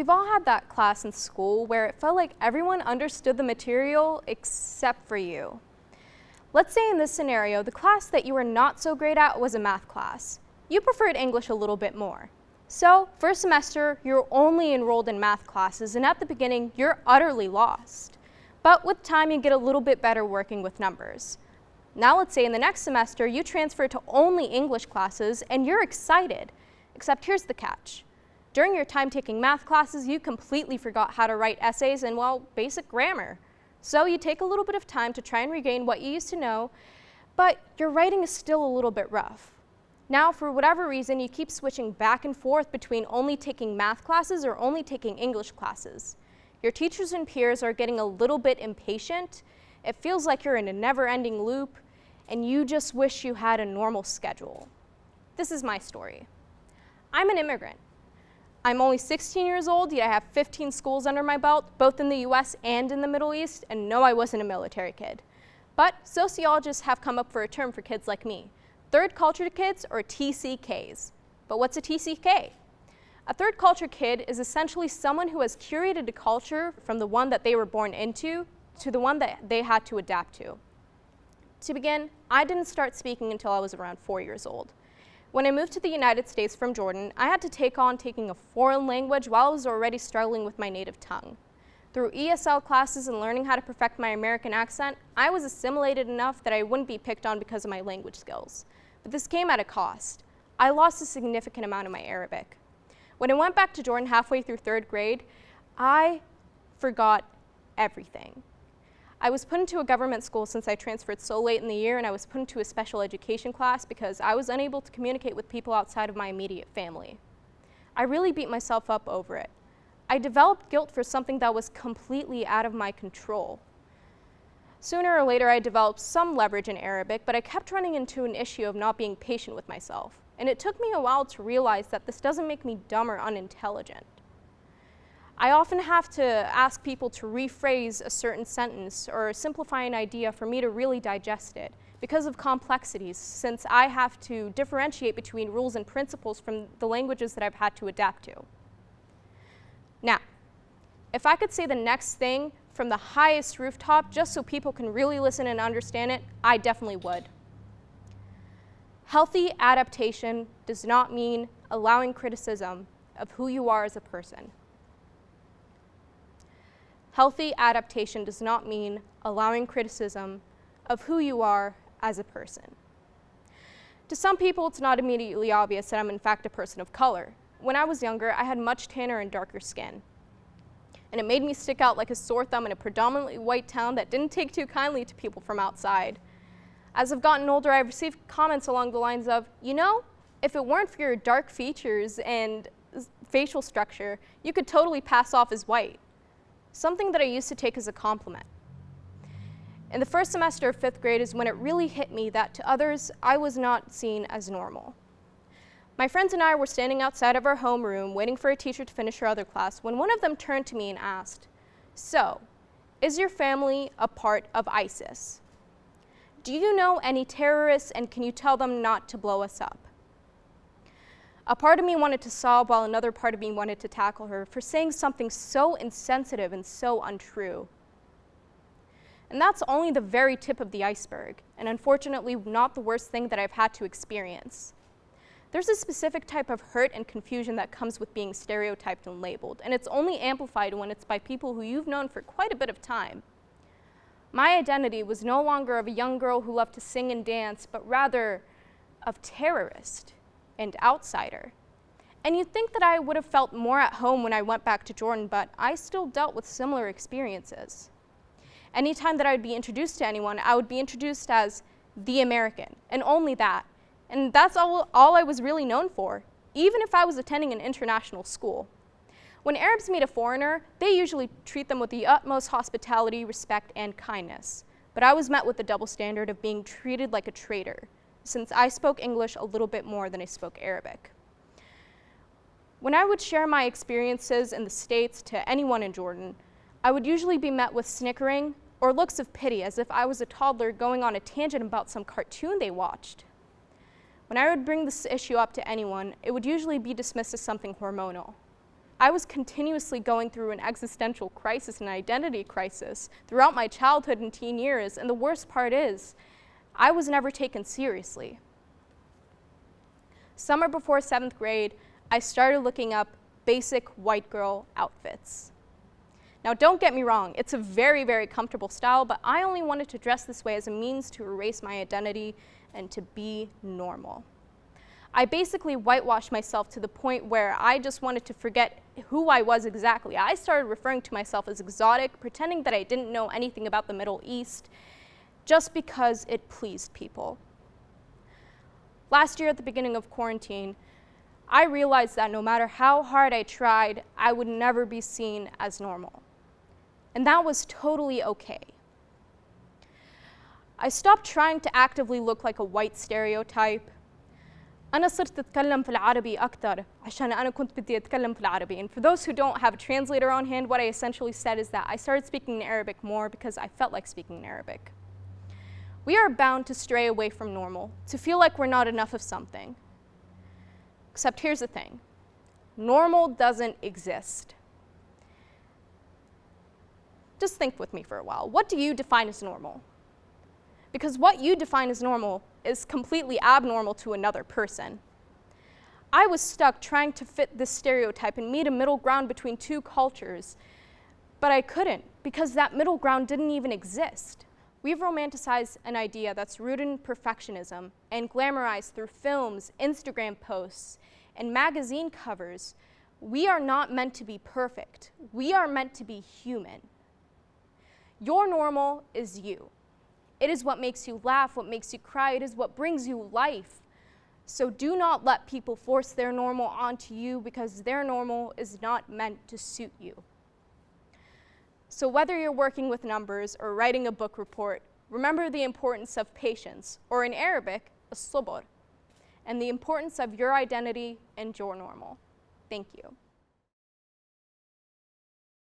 We've all had that class in school where it felt like everyone understood the material except for you. Let's say in this scenario, the class that you were not so great at was a math class. You preferred English a little bit more. So, first semester, you're only enrolled in math classes, and at the beginning, you're utterly lost. But with time, you get a little bit better working with numbers. Now let's say in the next semester, you transfer to only English classes, and you're excited. Except here's the catch. During your time taking math classes, you completely forgot how to write essays and, well, basic grammar. So you take a little bit of time to try and regain what you used to know, but your writing is still a little bit rough. Now, for whatever reason, you keep switching back and forth between only taking math classes or only taking English classes. Your teachers and peers are getting a little bit impatient. It feels like you're in a never-ending loop, and you just wish you had a normal schedule. This is my story. I'm an immigrant. I'm only 16 years old, yet I have 15 schools under my belt, both in the US and in the Middle East, and no, I wasn't a military kid. But sociologists have come up for a term for kids like me, third culture kids, or TCKs. But what's a TCK? A third culture kid is essentially someone who has curated a culture from the one that they were born into to the one that they had to adapt to. To begin, I didn't start speaking until I was around 4 years old. When I moved to the United States from Jordan, I had to take on taking a foreign language while I was already struggling with my native tongue. Through ESL classes and learning how to perfect my American accent, I was assimilated enough that I wouldn't be picked on because of my language skills. But this came at a cost. I lost a significant amount of my Arabic. When I went back to Jordan halfway through 3rd grade, I forgot everything. I was put into a government school since I transferred so late in the year, and I was put into a special education class because I was unable to communicate with people outside of my immediate family. I really beat myself up over it. I developed guilt for something that was completely out of my control. Sooner or later, I developed some leverage in Arabic, but I kept running into an issue of not being patient with myself. And it took me a while to realize that this doesn't make me dumb or unintelligent. I often have to ask people to rephrase a certain sentence or simplify an idea for me to really digest it because of complexities, since I have to differentiate between rules and principles from the languages that I've had to adapt to. Now, if I could say the next thing from the highest rooftop just so people can really listen and understand it, I definitely would. Healthy adaptation does not mean allowing criticism of who you are as a person. Healthy adaptation does not mean allowing criticism of who you are as a person. To some people, it's not immediately obvious that I'm in fact a person of color. When I was younger, I had much tanner and darker skin. And it made me stick out like a sore thumb in a predominantly white town that didn't take too kindly to people from outside. As I've gotten older, I've received comments along the lines of, you know, if it weren't for your dark features and facial structure, you could totally pass off as white. Something that I used to take as a compliment. In the first semester of 5th grade is when it really hit me that to others, I was not seen as normal. My friends and I were standing outside of our homeroom waiting for a teacher to finish her other class when one of them turned to me and asked, "So, is your family a part of ISIS? Do you know any terrorists and can you tell them not to blow us up?" A part of me wanted to sob while another part of me wanted to tackle her for saying something so insensitive and so untrue. And that's only the very tip of the iceberg, and unfortunately not the worst thing that I've had to experience. There's a specific type of hurt and confusion that comes with being stereotyped and labeled, and it's only amplified when it's by people who you've known for quite a bit of time. My identity was no longer of a young girl who loved to sing and dance, but rather of terrorist and outsider. And you'd think that I would have felt more at home when I went back to Jordan, but I still dealt with similar experiences. Anytime that I would be introduced to anyone, I would be introduced as the American, and only that. And that's all I was really known for, even if I was attending an international school. When Arabs meet a foreigner, they usually treat them with the utmost hospitality, respect, and kindness. But I was met with the double standard of being treated like a traitor, since I spoke English a little bit more than I spoke Arabic. When I would share my experiences in the States to anyone in Jordan, I would usually be met with snickering or looks of pity as if I was a toddler going on a tangent about some cartoon they watched. When I would bring this issue up to anyone, it would usually be dismissed as something hormonal. I was continuously going through an existential crisis and identity crisis throughout my childhood and teen years, and the worst part is, I was never taken seriously. Summer before 7th grade, I started looking up basic white girl outfits. Now, don't get me wrong, it's a very, very comfortable style, but I only wanted to dress this way as a means to erase my identity and to be normal. I basically whitewashed myself to the point where I just wanted to forget who I was exactly. I started referring to myself as exotic, pretending that I didn't know anything about the Middle East, just because it pleased people. Last year at the beginning of quarantine, I realized that no matter how hard I tried, I would never be seen as normal. And that was totally okay. I stopped trying to actively look like a white stereotype. أنا صرت أتكلم في العربي أكتر عشان أنا كنت بدي أتكلم في العربي. And for those who don't have a translator on hand, what I essentially said is that I started speaking in Arabic more because I felt like speaking in Arabic. We are bound to stray away from normal, to feel like we're not enough of something. Except here's the thing, normal doesn't exist. Just think with me for a while. What do you define as normal? Because what you define as normal is completely abnormal to another person. I was stuck trying to fit this stereotype and meet a middle ground between two cultures, but I couldn't because that middle ground didn't even exist. We've romanticized an idea that's rooted in perfectionism and glamorized through films, Instagram posts, and magazine covers. We are not meant to be perfect. We are meant to be human. Your normal is you. It is what makes you laugh, what makes you cry. It is what brings you life. So do not let people force their normal onto you because their normal is not meant to suit you. So whether you're working with numbers or writing a book report, remember the importance of patience, or in Arabic, as-sabr, and the importance of your identity and your normal. Thank you.